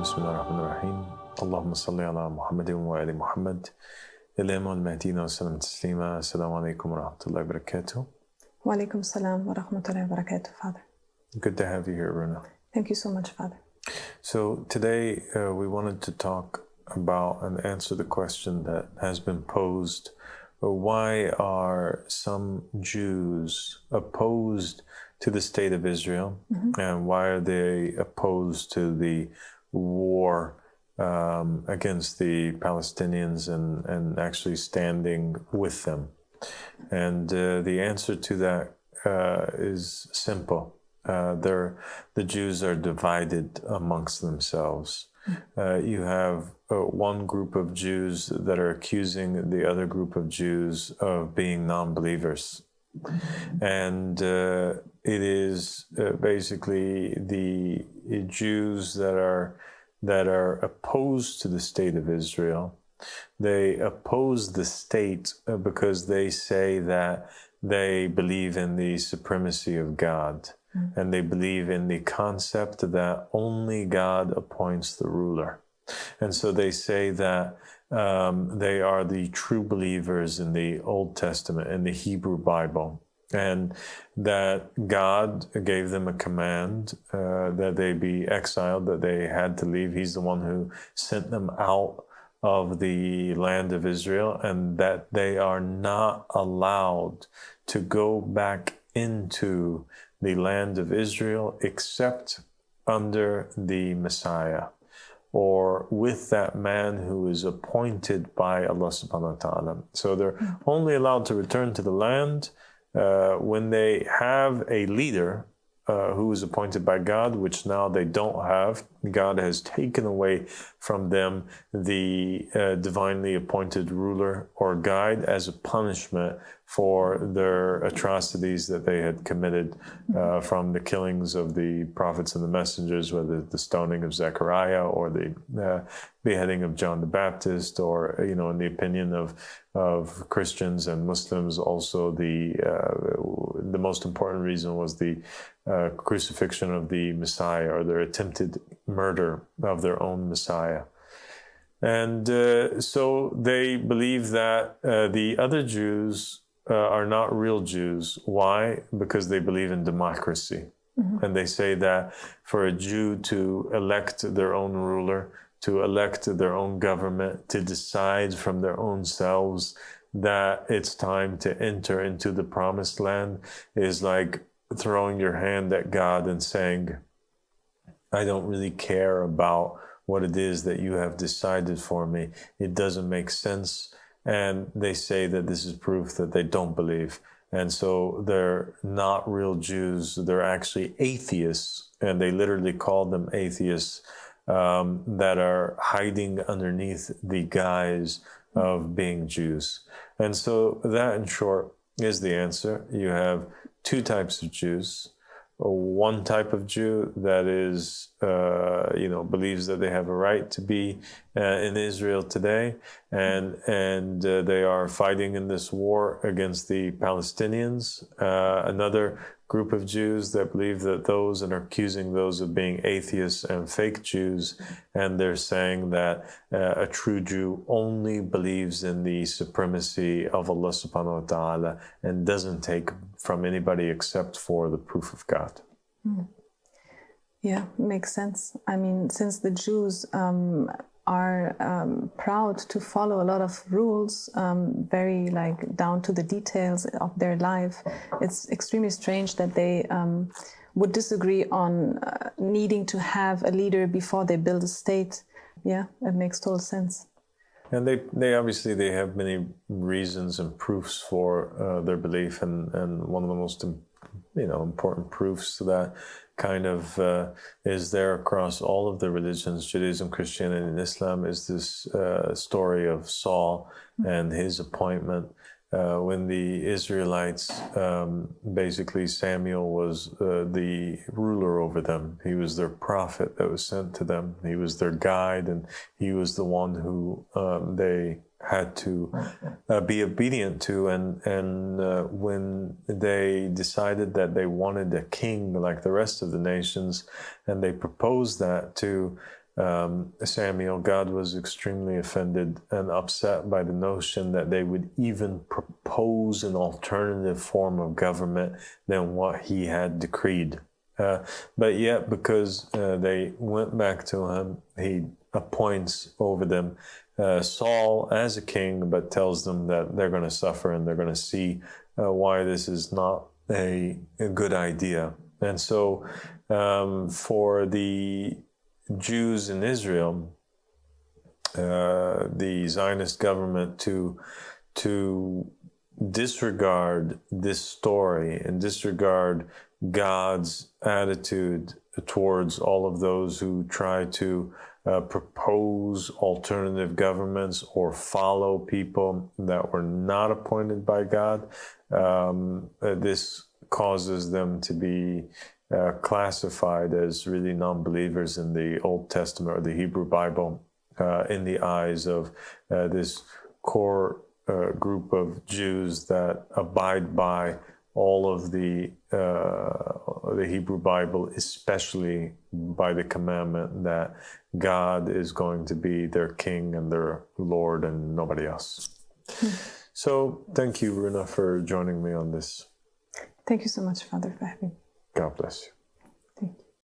Bismillahirrahmanirrahim. Allahumma salli ala Muhammadin wa ali Muhammad. Ilayhim al-Mahdina wa salam taslima. Assalamu alaikum wa rahmatullahi wa barakatuh. Wa alaikum salam wa rahmatullahi wa barakatuh, Father. Good to have you here, Runa. Thank you so much, Father. So today we wanted to talk about and answer the question that has been posed. Why are some Jews opposed to the state of Israel? And why are they opposed to the war against the Palestinians and actually standing with them? And the answer to that is simple. The Jews are divided amongst themselves. You have one group of Jews that are accusing the other group of Jews of being non-believers. And it is basically the Jews that are opposed to the state of Israel. They oppose the state because they say that they believe in the supremacy of God. And they believe in the concept that only God appoints the ruler. And so they say that they are the true believers in the Old Testament, in the Hebrew Bible, and that God gave them a command that they be exiled, that they had to leave. He's the one who sent them out of the land of Israel, and that they are not allowed to go back into the land of Israel except under the Messiah, or with that man who is appointed by Allah subhanahu wa ta'ala. So they're only allowed to return to the land when they have a leader who is appointed by God, which now they don't have. God has taken away from them the divinely appointed ruler or guide as a punishment for their atrocities that they had committed from the killings of the prophets and the messengers, whether the stoning of Zechariah or the beheading of John the Baptist, or, in the opinion of Christians and Muslims, also the most important reason was the crucifixion of the Messiah, or their attempted murder of their own Messiah. And so they believe that the other Jews are not real Jews. Why? Because they believe in democracy. And they say that for a Jew to elect their own ruler, to elect their own government, to decide from their own selves that it's time to enter into the promised land, is like throwing your hand at God and saying, I don't really care about what it is that you have decided for me. It doesn't make sense. And they say that this is proof that they don't believe. And so they're not real Jews. They're actually atheists. And they literally call them atheists that are hiding underneath the guise of being Jews. And so that, in short, is the answer. You have two types of Jews. One type of Jew that is, believes that they have a right to be in Israel today, and they are fighting in this war against the Palestinians. Another group of Jews that believe that those and are accusing those of being atheists and fake Jews, and they're saying that a true Jew only believes in the supremacy of Allah subhanahu wa ta'ala and doesn't take from anybody except for the proof of God. Yeah, makes sense. I mean, since the Jews are proud to follow a lot of rules, very down to the details of their life, it's extremely strange that they would disagree on needing to have a leader before they build a state. Yeah, it makes total sense. And they obviously they have many reasons and proofs for their belief, and one of the most important proofs to that kind of is there across all of the religions, Judaism, Christianity, and Islam, is this story of Saul and his appointment. When the Israelites, basically Samuel was the ruler over them. He was their prophet that was sent to them. He was their guide, and he was the one who they had to be obedient to. And when they decided that they wanted a king like the rest of the nations, and they proposed that to Samuel, God was extremely offended and upset by the notion that they would even propose an alternative form of government than what he had decreed. But yet, because they went back to him, he appoints over them Saul as a king, but tells them that they're going to suffer and they're going to see why this is not a good idea. And so for the Jews in Israel, the Zionist government to disregard this story and disregard God's attitude towards all of those who try to propose alternative governments or follow people that were not appointed by God. This causes them to be classified as really non-believers in the Old Testament or the Hebrew Bible in the eyes of this core group of Jews that abide by all of the Hebrew Bible, especially by the commandment that God is going to be their king and their Lord and nobody else. So thank you, Runa, for joining me on this. Thank you so much, Father, for having me. God bless you.